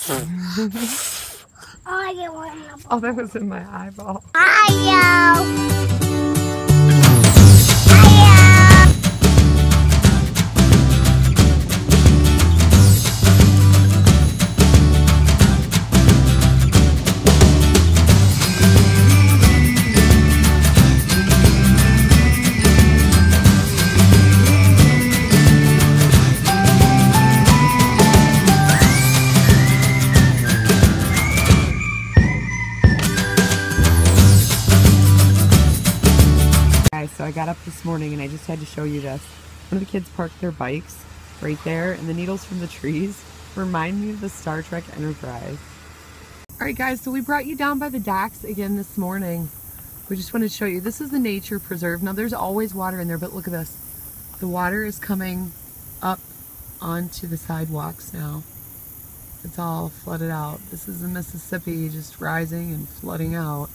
I get one. Oh, that was in my eyeball. So I got up this morning and I just had to show you this. One of the kids parked their bikes right there, and the needles from the trees remind me of the Star Trek Enterprise. Alright guys, so we brought you down by the docks again this morning. We just wanted to show you. This is the nature preserve. Now there's always water in there, but look at this. The water is coming up onto the sidewalks now. It's all flooded out. This is the Mississippi just rising and flooding out.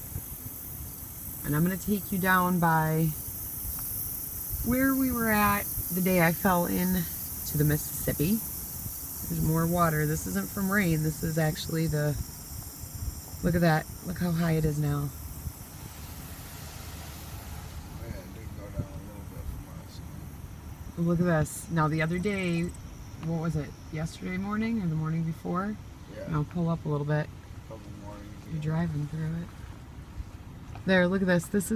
And I'm going to take you down by where we were at the day I fell into the Mississippi. There's more water. This isn't from rain. This is actually the... Look at that. Look how high it is now. Yeah, it did go down a little bit from last night. Look at this. Now the other day, what was it? Yesterday morning or the morning before? Yeah. Now pull up a little bit. A couple mornings. You're driving through it. There, look at this. This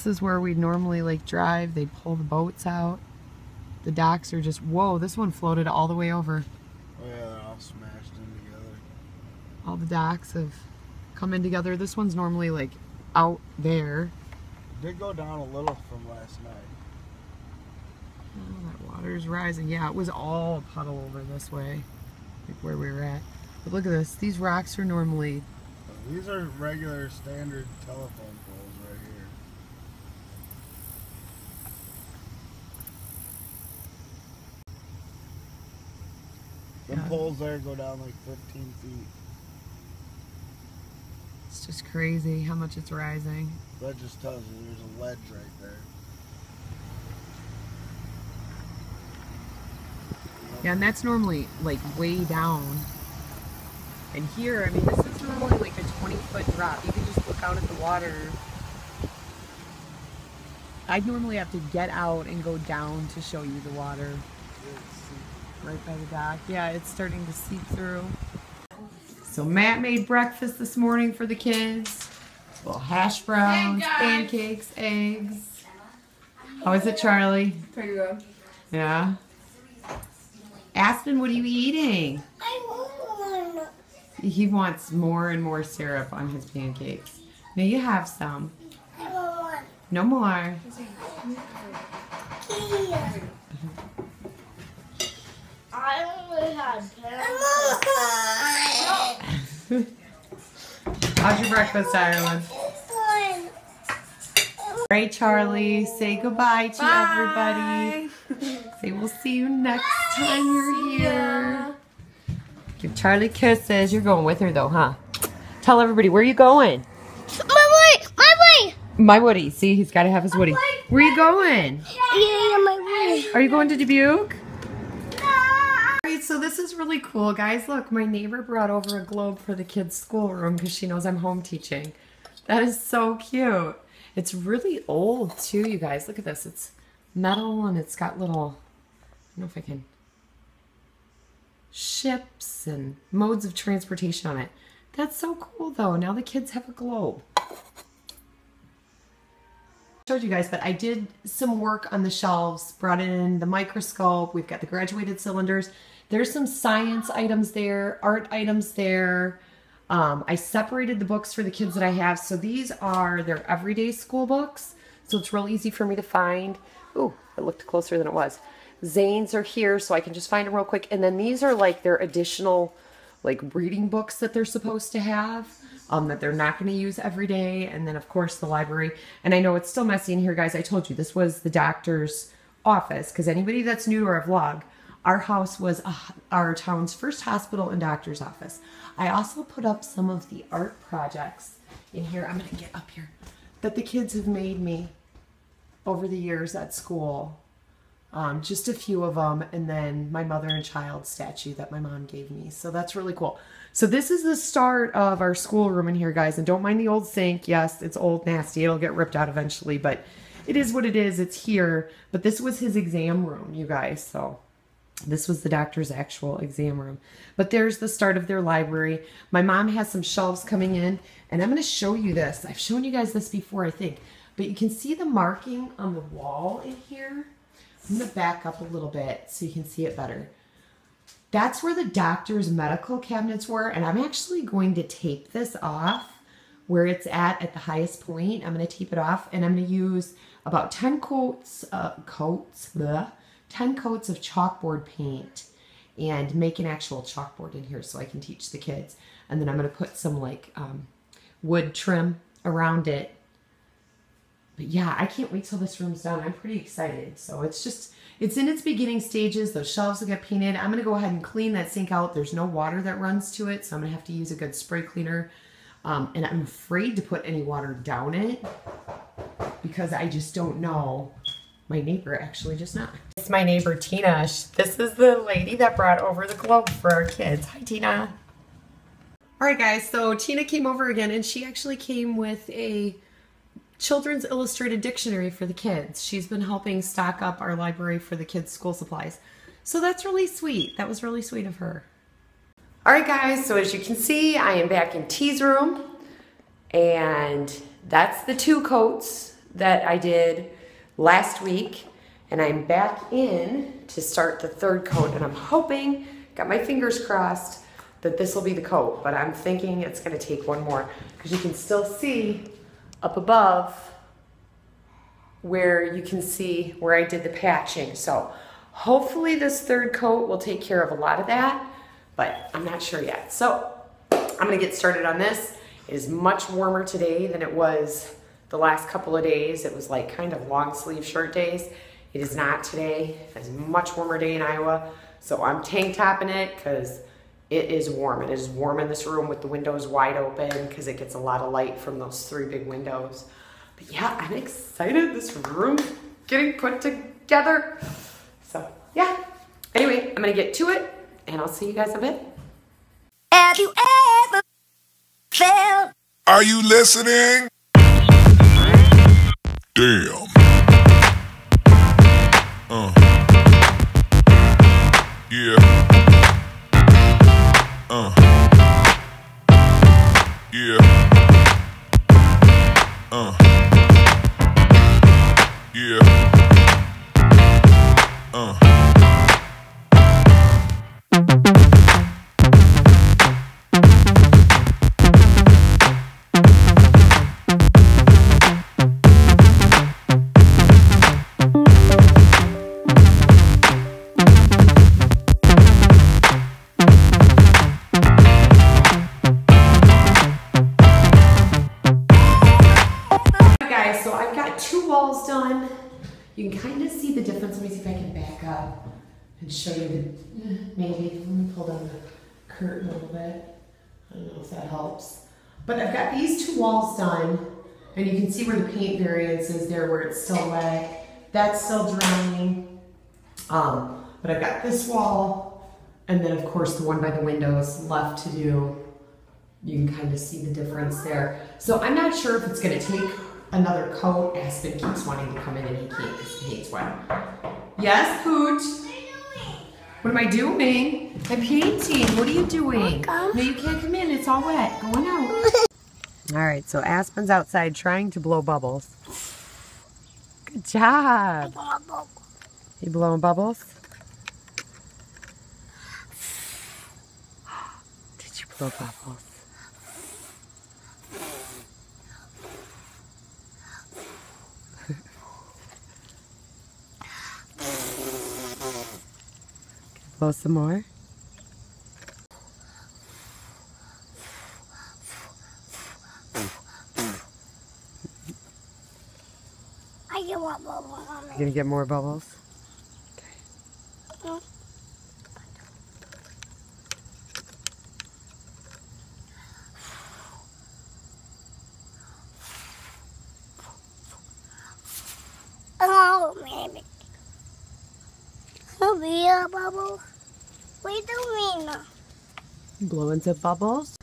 is where we'd normally like drive. They'd pull the boats out. The docks are just, whoa, this one floated all the way over. Oh yeah, they're all smashed in together. All the docks have come in together. This one's normally like out there. It did go down a little from last night. Oh, that water's rising. Yeah, it was all a puddle over this way, like where we were at. But look at this. These rocks are normally... These are regular standard telephone poles right here. The poles there go down like 15 feet. It's just crazy how much it's rising. That just tells you there's a ledge right there. Yeah, and that's normally like way down. And here, I mean, this is normally like a 20-foot drop. You can just look out at the water. I'd normally have to get out and go down to show you the water. Right by the dock. Yeah, it's starting to seep through. So Matt made breakfast this morning for the kids. Little hash browns, pancakes, eggs. How is it, Charlie? Pretty good. Yeah. Aspen, what are you eating? I want one. He wants more and more syrup on his pancakes. Now you have some. I want one. No more. Here. I only had 10. How's your breakfast, Ireland? All right, Charlie. Say goodbye to everybody. Say we'll see you next time you're here. Give Charlie kisses. You're going with her though, huh? Tell everybody, where are you going? My way! My way! My Woody. See, he's got to have his Woody. Where are you going? Yeah, my way. Are you going to Dubuque? Alright, so this is really cool, guys. Look, my neighbor brought over a globe for the kids' schoolroom because she knows I'm home teaching. That is so cute. It's really old too, you guys. Look at this. It's metal and it's got little, I don't know if I can, ships and modes of transportation on it. That's so cool though. Now the kids have a globe. I showed you guys, but I did some work on the shelves, brought in the microscope. We've got the graduated cylinders. There's some science items there, art items there. I separated the books for the kids that I have. So these are their everyday school books. So it's real easy for me to find. Ooh, it looked closer than it was. Zane's are here, so I can just find them real quick. And then these are like their additional like reading books that they're supposed to have, that they're not going to use every day. And then of course the library. And I know it's still messy in here, guys. I told you this was the doctor's office, because anybody that's new to our vlog, our house was our town's first hospital and doctor's office. I also put up some of the art projects in here. I'm going to get up here that the kids have made me over the years at school. just a few of them, and then my mother and child statue that my mom gave me. So that's really cool. So this is the start of our schoolroom in here, guys. And don't mind the old sink. Yes, it's old, nasty. It'll get ripped out eventually, but it is what it is. It's here. But this was his exam room, you guys. So this was the doctor's actual exam room. But there's the start of their library. My mom has some shelves coming in, and I'm going to show you this. I've shown you guys this before, I think. But you can see the marking on the wall in here. I'm going to back up a little bit so you can see it better. That's where the doctor's medical cabinets were, and I'm actually going to tape this off where it's at the highest point. I'm going to tape it off, and I'm going to use about 10 coats of chalkboard paint and make an actual chalkboard in here so I can teach the kids. And then I'm going to put some like wood trim around it. But yeah, I can't wait till this room's done. I'm pretty excited. So it's in its beginning stages. Those shelves will get painted. I'm going to go ahead and clean that sink out. There's no water that runs to it, so I'm going to have to use a good spray cleaner. And I'm afraid to put any water down it because I just don't know. My neighbor actually just knocked. It's my neighbor, Tina. This is the lady that brought over the globe for our kids. Hi, Tina. All right, guys. So Tina came over again, and she actually came with a Children's Illustrated Dictionary for the kids. She's been helping stock up our library for the kids' school supplies. So that's really sweet. That was really sweet of her. All right, guys. So as you can see, I am back in T's room, and that's the 2 coats that I did last week, and I'm back in to start the 3rd coat, and I'm hoping, got my fingers crossed, that this will be the coat, but I'm thinking it's going to take one more because you can still see up above where you can see where I did the patching. So hopefully this 3rd coat will take care of a lot of that, but I'm not sure yet. So I'm going to get started on this. It is much warmer today than it was the last couple of days. It was like kind of long sleeve shirt days. It is not today. It's a much warmer day in Iowa. So I'm tank topping it because it is warm. It is warm in this room with the windows wide open because it gets a lot of light from those 3 big windows. But yeah, I'm excited. This room's getting put together. So yeah. Anyway, I'm going to get to it and I'll see you guys in a bit. Have you ever felt? Are you listening? Damn. Yeah. Yeah. Yeah. Done. You can kind of see the difference. Let me see if I can back up and show you the, maybe, let me pull down the curtain a little bit. I don't know if that helps. But I've got these 2 walls done, and you can see where the paint variance is there, where it's still wet. That's still drying. But I've got this wall, and then of course the one by the windows left to do. You can kind of see the difference there. So I'm not sure if it's going to take another coat. Aspen keeps wanting to come in and he can't because he hates wet. Yes, Pooch? What am I doing? I'm painting. What are you doing? No, you can't come in. It's all wet. Going out. All right, so Aspen's outside trying to blow bubbles. Good job. You blowing bubbles? Did you blow bubbles? Blow some more. I get more bubbles on You're gonna get more bubbles? it. Oh, maybe. bubbles? What do you mean? Blowing some bubbles.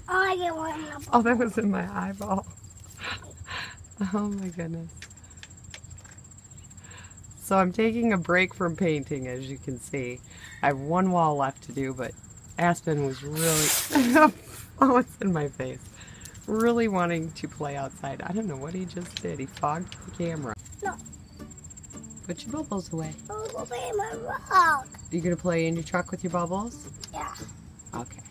I get one in the bubble. Oh, that was in my eyeball. Oh my goodness. So I'm taking a break from painting, as you can see. I have one wall left to do, but Aspen was really, oh, it's in my face, really wanting to play outside. I don't know what he just did. He fogged the camera. No. Put your bubbles away. Oh, go play in my rock. You gonna play in your truck with your bubbles? Yeah. Okay.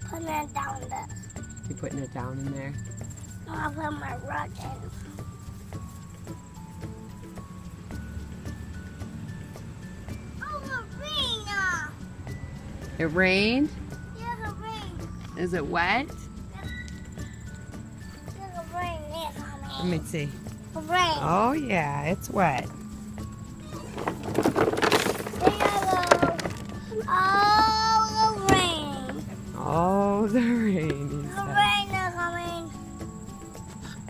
Put it down there. You putting it down in there? No, I'll put my rock in. Oh, the rain! It rained? Yeah, the rain. Is it wet? Yeah, the rain. Yeah, Let me see. the rain. Oh yeah, it's wet. Oh, the rain. Oh, the rain. he The said. rain is coming.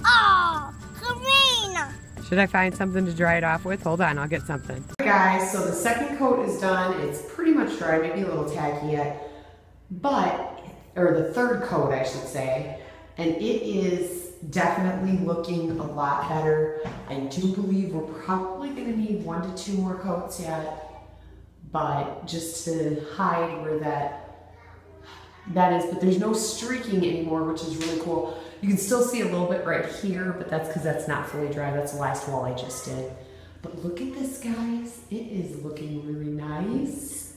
Oh, the rain. Should I find something to dry it off with? Hold on, I'll get something. Guys, so the second coat is done. It's pretty much dry, maybe a little tacky yet, or the third coat, I should say. And it is definitely looking a lot better. I do believe we're probably gonna need 1 to 2 more coats yet, but just to hide where that is, but there's no streaking anymore, which is really cool. You can still see a little bit right here, but that's because that's not fully dry. That's the last wall I just did. But look at this, guys. It is looking really nice.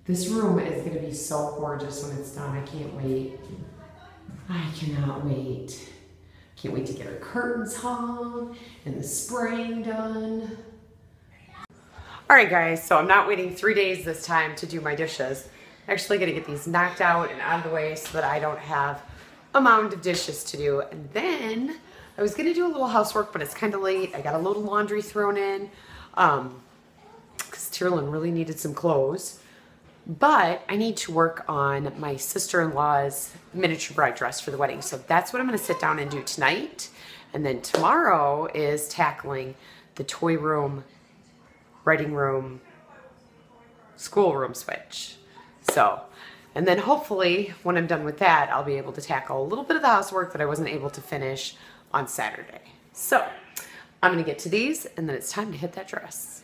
This room is gonna be so gorgeous when it's done. I can't wait. I cannot wait. Can't wait to get our curtains hung and the spraying done. All right, guys, so I'm not waiting 3 days this time to do my dishes. I'm actually gonna get these knocked out and out of the way so that I don't have a mound of dishes to do. And then I was gonna do a little housework, but it's kind of late. I got a load of laundry thrown in because Tyrlin really needed some clothes. But I need to work on my sister-in-law's miniature bride dress for the wedding. So that's what I'm gonna sit down and do tonight. And then tomorrow is tackling the toy room, writing room, schoolroom switch. So, and then hopefully when I'm done with that, I'll be able to tackle a little bit of the housework that I wasn't able to finish on Saturday. So I'm gonna get to these and then it's time to hit that dress.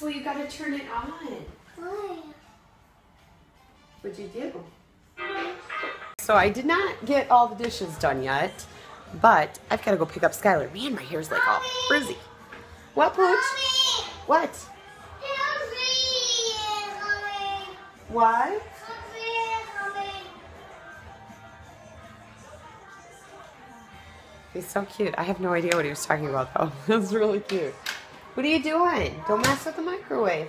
Well, you gotta turn it on. Why? What'd you do? So I did not get all the dishes done yet, but I've gotta go pick up Skylar. Man, my hair's like all frizzy. What, Pooch? What? What? He's so cute. I have no idea what he was talking about though. That's really cute. What are you doing? Don't mess with the microwave.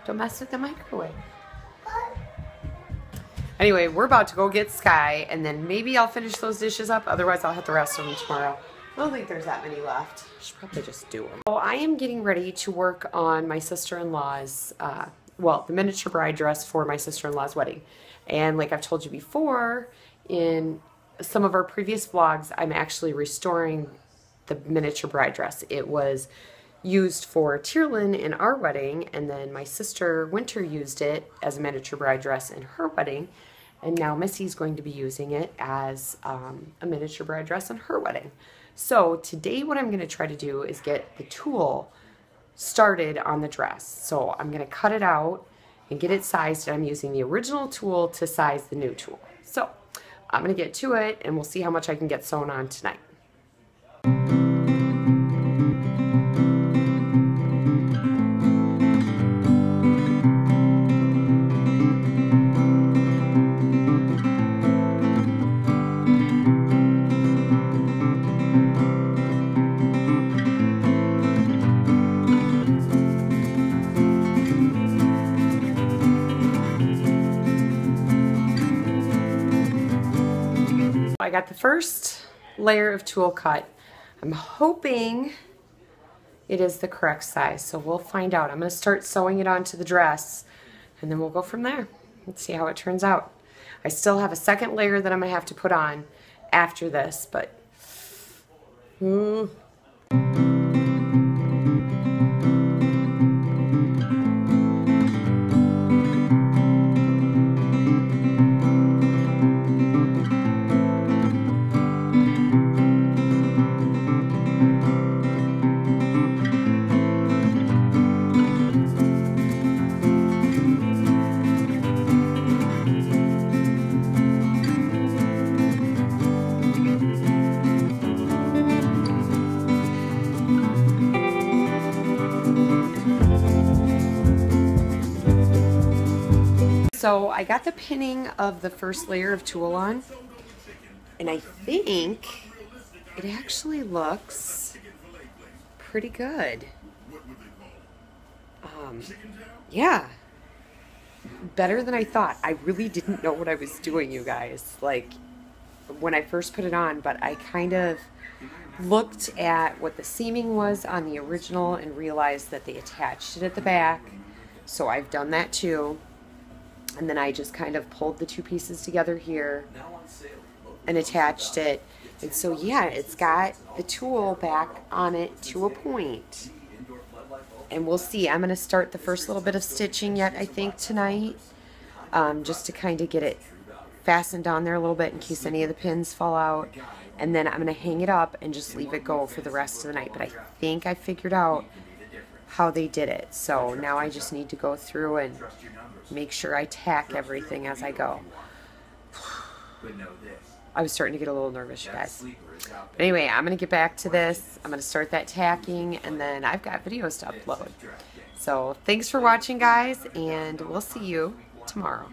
Don't mess with the microwave. Anyway, we're about to go get Sky, and then maybe I'll finish those dishes up. Otherwise, I'll have the rest of them tomorrow. I don't think there's that many left. I should probably just do them. So I am getting ready to work on my sister-in-law's, well, the miniature bride dress for my sister-in-law's wedding. And like I've told you before, in some of our previous vlogs, I'm actually restoring the miniature bride dress. It was used for Tierlin in our wedding, and then my sister Winter used it as a miniature bride dress in her wedding, and now Missy's going to be using it as a miniature bride dress in her wedding. So today what I'm going to try to do is get the tulle started on the dress. So I'm going to cut it out and get it sized, and I'm using the original tulle to size the new tulle. So I'm going to get to it, and we'll see how much I can get sewn on tonight. I got the first layer of tulle cut. I'm hoping it is the correct size, so we'll find out. I'm going to start sewing it onto the dress, and then we'll go from there. Let's see how it turns out. I still have a second layer that I'm going to have to put on after this, but... So I got the pinning of the first layer of tulle on, and I think it actually looks pretty good. Yeah, better than I thought. I really didn't know what I was doing, you guys, like when I first put it on, but I kind of looked at what the seaming was on the original and realized that they attached it at the back, so I've done that too. And then I just kind of pulled the two pieces together here and attached it. And so yeah, it's got the tulle back on it to a point. And we'll see. I'm going to start the first little bit of stitching yet, I think, tonight. Just to kind of get it fastened on there a little bit in case any of the pins fall out. And then I'm going to hang it up and just leave it go for the rest of the night. But I think I figured out how they did it. So now I just need to go through and make sure I tack everything as I go. I was starting to get a little nervous, you guys. But anyway, I'm going to get back to this. I'm going to start that tacking, and then I've got videos to upload. So thanks for watching, guys, and we'll see you tomorrow.